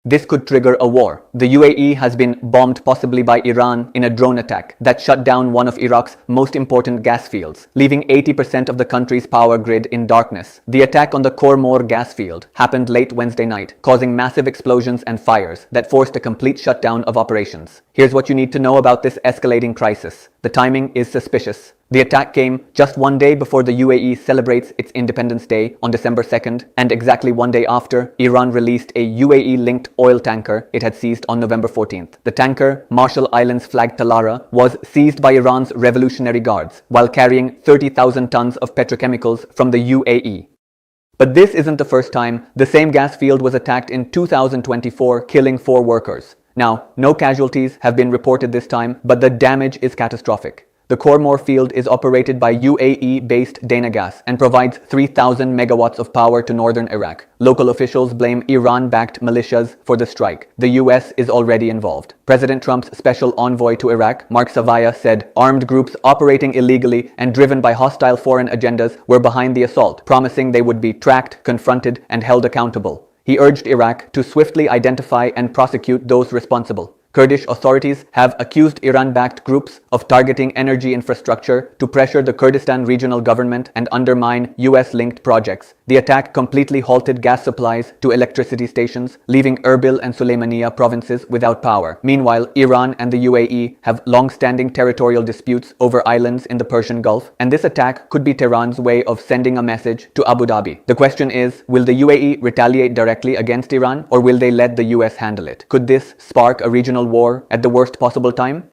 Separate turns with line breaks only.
This could trigger a war. The UAE has been bombed possibly by Iran in a drone attack that shut down one of Iraq's most important gas fields, leaving 80% of the country's power grid in darkness. The attack on the Khor Mor gas field happened late Wednesday night, causing massive explosions and fires that forced a complete shutdown of operations. Here's what you need to know about this escalating crisis. The timing is suspicious. The attack came just one day before the UAE celebrates its Independence Day on December 2nd, and exactly one day after, Iran released a UAE-linked oil tanker it had seized on November 14th. The tanker, Marshall Islands flagged Talara, was seized by Iran's Revolutionary Guards while carrying 30,000 tons of petrochemicals from the UAE. But this isn't the first time. The same gas field was attacked in 2024, killing 4 workers. Now, no casualties have been reported this time, but the damage is catastrophic. The Khor Mor field is operated by UAE-based Dana Gas and provides 3,000 megawatts of power to northern Iraq. Local officials blame Iran-backed militias for the strike. The US is already involved. President Trump's special envoy to Iraq, Mark Savaya, said armed groups operating illegally and driven by hostile foreign agendas were behind the assault, promising they would be tracked, confronted, and held accountable. He urged Iraq to swiftly identify and prosecute those responsible. Kurdish authorities have accused Iran-backed groups of targeting energy infrastructure to pressure the Kurdistan regional government and undermine US-linked projects. The attack completely halted gas supplies to electricity stations, leaving Erbil and Sulaymaniyah provinces without power. Meanwhile, Iran and the UAE have long-standing territorial disputes over islands in the Persian Gulf, and this attack could be Tehran's way of sending a message to Abu Dhabi. The question is, will the UAE retaliate directly against Iran, or will they let the US handle it? Could this spark a regional war at the worst possible time?